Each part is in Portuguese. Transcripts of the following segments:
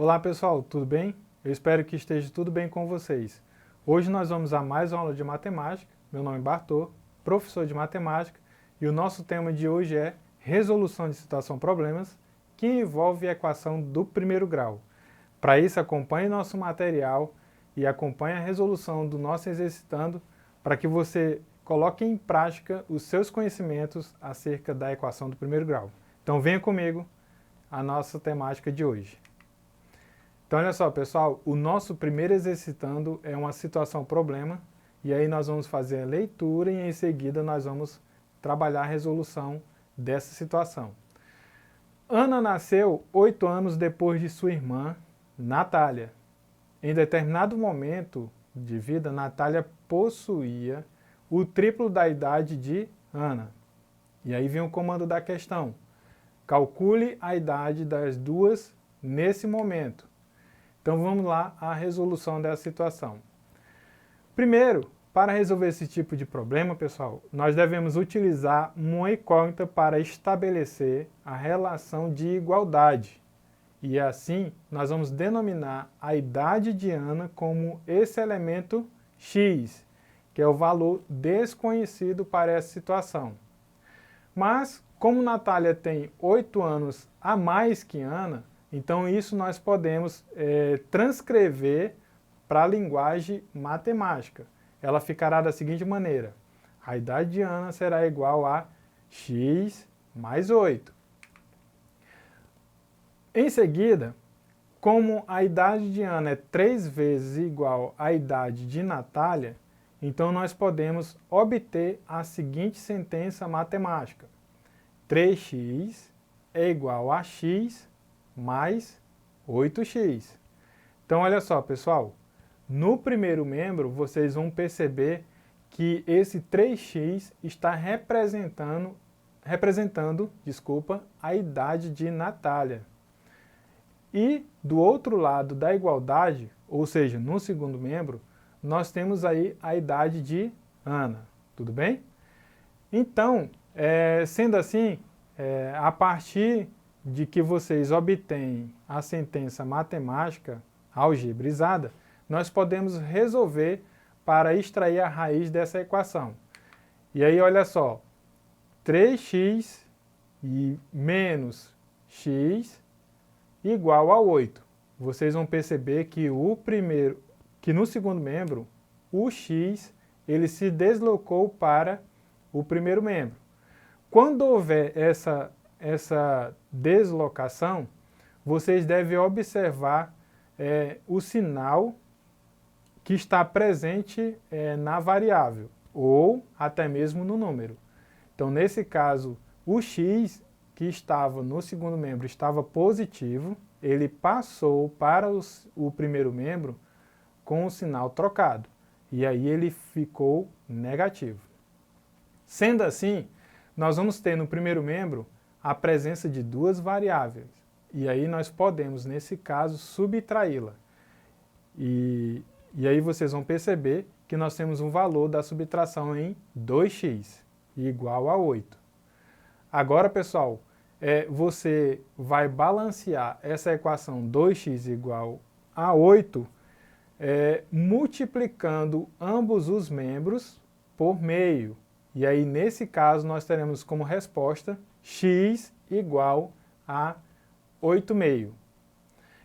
Olá pessoal, tudo bem? Eu espero que esteja tudo bem com vocês. Hoje nós vamos a mais uma aula de matemática. Meu nome é Bartô, professor de matemática, e o nosso tema de hoje é resolução de situação-problemas, que envolve a equação do primeiro grau. Para isso, acompanhe nosso material e acompanhe a resolução do nosso exercitando para que você coloque em prática os seus conhecimentos acerca da equação do primeiro grau. Então venha comigo a nossa temática de hoje. Então olha só pessoal, o nosso primeiro exercitando é uma situação-problema e aí nós vamos fazer a leitura e em seguida nós vamos trabalhar a resolução dessa situação. Ana nasceu 8 anos depois de sua irmã, Natália. Em determinado momento de vida, Natália possuía o triplo da idade de Ana. E aí vem o comando da questão. Calcule a idade das duas nesse momento. Então vamos lá à resolução dessa situação. Primeiro, para resolver esse tipo de problema, pessoal, nós devemos utilizar uma incógnita para estabelecer a relação de igualdade. E assim, nós vamos denominar a idade de Ana como esse elemento x, que é o valor desconhecido para essa situação. Mas, como Natália tem 8 anos a mais que Ana, então isso nós podemos transcrever para a linguagem matemática. Ela ficará da seguinte maneira: a idade de Ana será igual a x mais 8. Em seguida, como a idade de Ana é 3 vezes igual à idade de Natália, então nós podemos obter a seguinte sentença matemática: 3x é igual a x mais 8x. Então olha só pessoal, no primeiro membro vocês vão perceber que esse 3x está representando a idade de Natália. E do outro lado da igualdade, ou seja, no segundo membro, nós temos aí a idade de Ana, tudo bem? Então, sendo assim, a partir de que vocês obtêm a sentença matemática algebrizada, nós podemos resolver para extrair a raiz dessa equação. E aí, olha só, 3x e menos x igual a 8. Vocês vão perceber que no segundo membro, o x ele se deslocou para o primeiro membro. Quando houver essa deslocação, vocês devem observar o sinal que está presente na variável, ou até mesmo no número. Então, nesse caso, o x que estava no segundo membro estava positivo, ele passou para o primeiro membro com o sinal trocado, e aí ele ficou negativo. Sendo assim, nós vamos ter no primeiro membro a presença de duas variáveis, e aí nós podemos, nesse caso, subtraí-la. E aí vocês vão perceber que nós temos um valor da subtração em 2x, igual a 8. Agora, pessoal, você vai balancear essa equação 2x igual a 8, multiplicando ambos os membros por meio. E aí, nesse caso, nós teremos como resposta x igual a 8,5.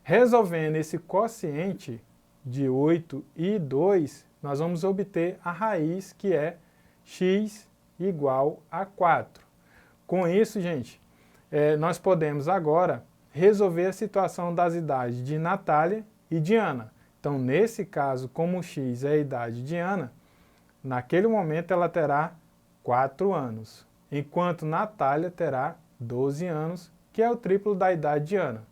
Resolvendo esse quociente de 8 e 2, nós vamos obter a raiz, que é x igual a 4. Com isso, gente, nós podemos agora resolver a situação das idades de Natália e de Ana. Então, nesse caso, como x é a idade de Ana, naquele momento ela terá 4 anos, enquanto Natália terá 12 anos, que é o triplo da idade de Ana.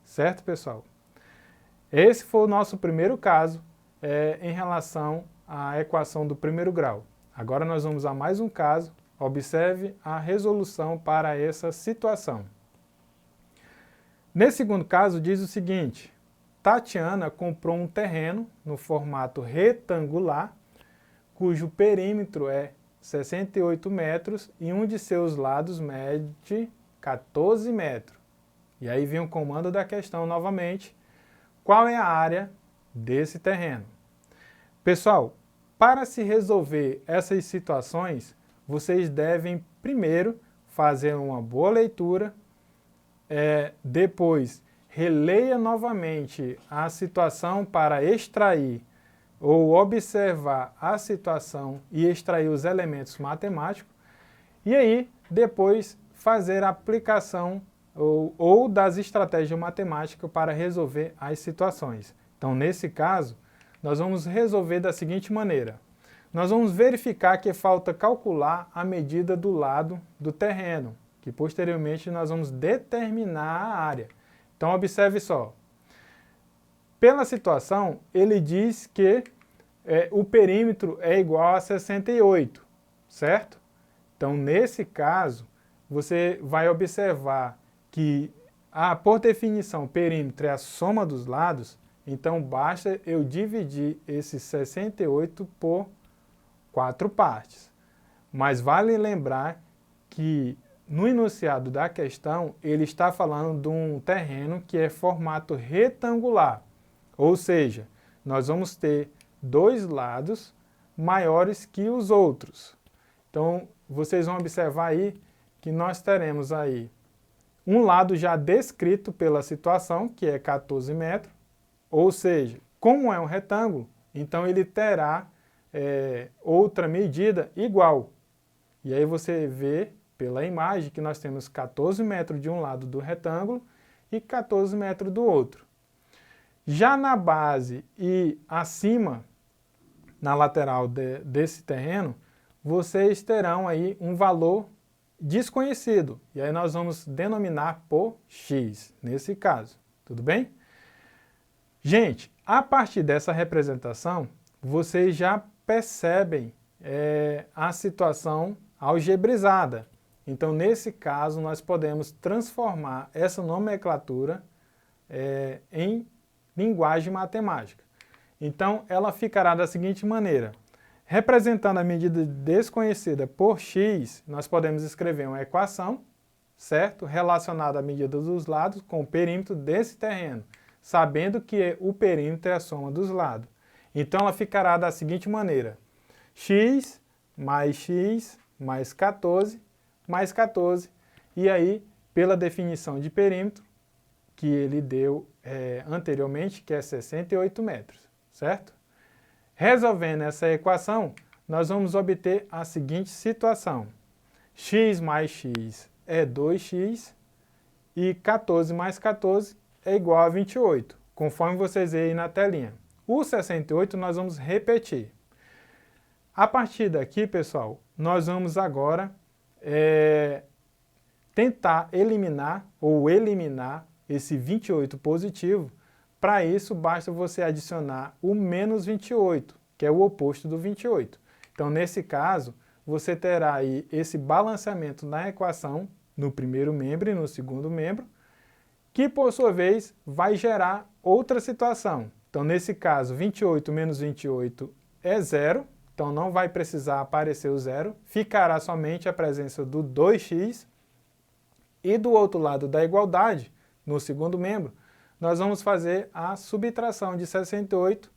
Certo, pessoal? Esse foi o nosso primeiro caso em relação à equação do primeiro grau. Agora nós vamos a mais um caso. Observe a resolução para essa situação. Nesse segundo caso diz o seguinte: Tatiana comprou um terreno no formato retangular, cujo perímetro é 68 metros e um de seus lados mede 14 metros. E aí vem o comando da questão novamente. qual é a área desse terreno. Pessoal, para se resolver essas situações, vocês devem primeiro fazer uma boa leitura, depois releia novamente a situação para extrair ou observar a situação e extrair os elementos matemáticos, e aí depois fazer a aplicação ou das estratégias matemáticas para resolver as situações. Então, nesse caso, nós vamos resolver da seguinte maneira. Nós vamos verificar que falta calcular a medida do lado do terreno, que posteriormente nós vamos determinar a área. Então, observe só. Pela situação, ele diz que o perímetro é igual a 68, certo? Então, nesse caso, você vai observar que, por definição, o perímetro é a soma dos lados, então basta eu dividir esse 68 por 4 partes. Mas vale lembrar que no enunciado da questão, ele está falando de um terreno que é formato retangular, ou seja, nós vamos ter dois lados maiores que os outros. Então, vocês vão observar aí que nós teremos aí um lado já descrito pela situação, que é 14 metros, ou seja, como é um retângulo, então ele terá outra medida igual. E aí você vê pela imagem que nós temos 14 metros de um lado do retângulo e 14 metros do outro. Já na base e acima, na lateral desse terreno, vocês terão aí um valor desconhecido. E aí nós vamos denominar por x, nesse caso. Tudo bem? Gente, a partir dessa representação, vocês já percebem a situação algebrizada. Então, nesse caso, nós podemos transformar essa nomenclatura em linguagem matemática. Então, ela ficará da seguinte maneira. Representando a medida desconhecida por x, nós podemos escrever uma equação, certo? Relacionada à medida dos lados com o perímetro desse terreno, sabendo que o perímetro é a soma dos lados. Então, ela ficará da seguinte maneira. X mais 14, mais 14. E aí, pela definição de perímetro, que ele deu anteriormente, que é 68 metros, certo? Resolvendo essa equação, nós vamos obter a seguinte situação. X mais x é 2x e 14 mais 14 é igual a 28, conforme vocês veem aí na telinha. O 68 nós vamos repetir. A partir daqui, pessoal, nós vamos agora tentar eliminar esse 28 positivo. Para isso, basta você adicionar o menos 28, que é o oposto do 28. Então, nesse caso, você terá aí esse balanceamento na equação, no primeiro membro e no segundo membro, que, por sua vez, vai gerar outra situação. Então, nesse caso, 28 menos 28 é zero, então não vai precisar aparecer o zero, ficará somente a presença do 2x, e do outro lado da igualdade, no segundo membro, nós vamos fazer a subtração de 68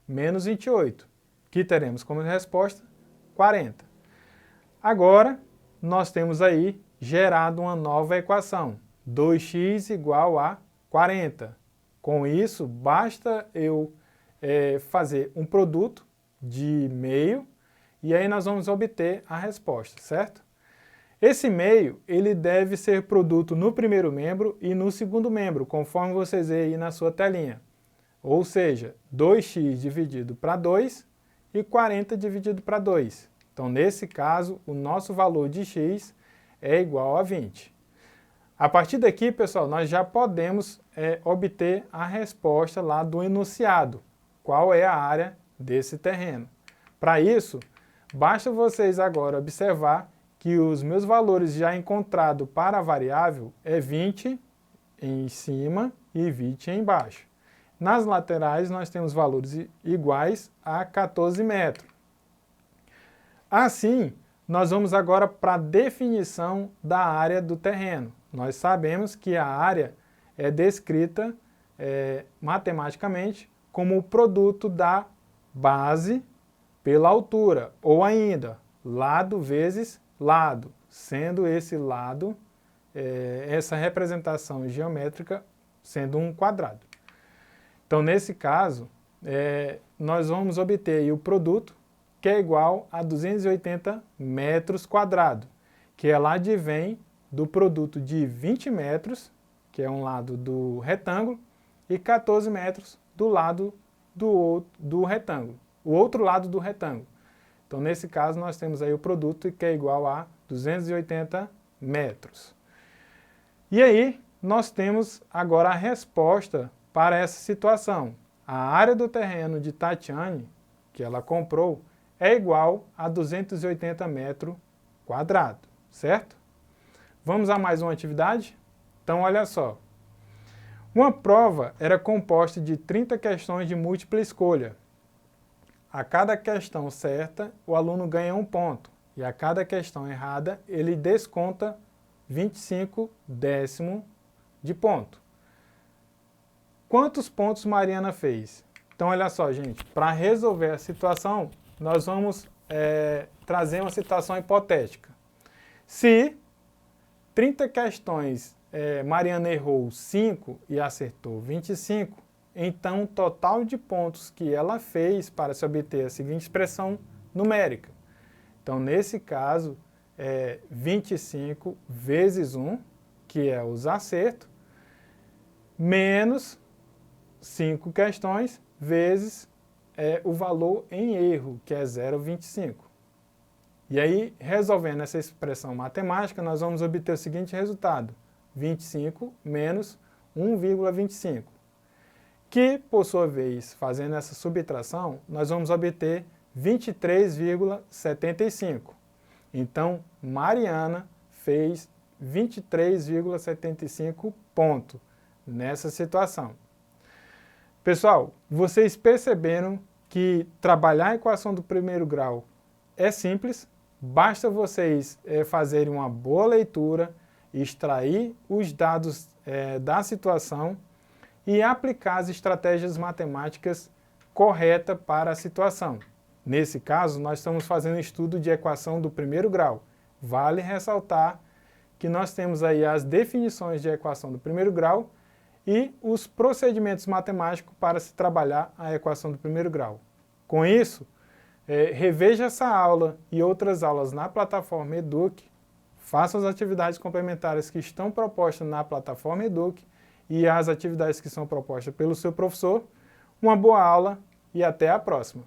menos 28, que teremos como resposta 40. Agora, nós temos aí gerado uma nova equação, 2x igual a 40. Com isso, basta eu fazer um produto de meio, e aí nós vamos obter a resposta, certo? Esse meio, ele deve ser produto no primeiro membro e no segundo membro, conforme vocês veem aí na sua telinha. Ou seja, 2x dividido para 2 e 40 dividido para 2. Então, nesse caso, o nosso valor de x é igual a 20. A partir daqui, pessoal, nós já podemos obter a resposta lá do enunciado. Qual é a área desse terreno? Para isso, basta vocês agora observar que os meus valores já encontrados para a variável é 20 em cima e 20 embaixo. Nas laterais nós temos valores iguais a 14 metros. Assim, nós vamos agora para a definição da área do terreno. Nós sabemos que a área é descrita matematicamente como o produto da base pela altura, ou ainda, lado vezes lado, sendo esse lado, essa representação geométrica, sendo um quadrado. Então, nesse caso, nós vamos obter aí o produto, que é igual a 280 metros quadrados, que ela advém do produto de 20 metros, que é um lado do retângulo, e 14 metros do lado do retângulo, o outro lado do retângulo. Então, nesse caso, nós temos aí o produto que é igual a 280 metros. E aí, nós temos agora a resposta para essa situação. A área do terreno de Tatiane, que ela comprou, é igual a 280 metros quadrados, certo? Vamos a mais uma atividade? Então, olha só. Uma prova era composta de 30 questões de múltipla escolha. A cada questão certa, o aluno ganha 1 ponto. E a cada questão errada, ele desconta 25 décimos de ponto. Quantos pontos Mariana fez? Então, olha só, gente. Para resolver a situação, nós vamos trazer uma situação hipotética. Se 30 questões Mariana errou 5 e acertou 25, então o total de pontos que ela fez para se obter a seguinte expressão numérica. Então, nesse caso, 25 vezes 1, que é os acertos, menos 5 questões vezes o valor em erro, que é 0,25. E aí, resolvendo essa expressão matemática, nós vamos obter o seguinte resultado: 25 menos 1,25. Que, por sua vez, fazendo essa subtração, nós vamos obter 23,75. Então, Mariana fez 23,75 pontos nessa situação. Pessoal, vocês perceberam que trabalhar a equação do primeiro grau é simples, basta vocês fazerem uma boa leitura, extrair os dados da situação e aplicar as estratégias matemáticas corretas para a situação. Nesse caso, nós estamos fazendo estudo de equação do primeiro grau. Vale ressaltar que nós temos aí as definições de equação do primeiro grau e os procedimentos matemáticos para se trabalhar a equação do primeiro grau. Com isso, reveja essa aula e outras aulas na plataforma Eduque, faça as atividades complementares que estão propostas na plataforma Eduque e as atividades que são propostas pelo seu professor. Uma boa aula e até a próxima!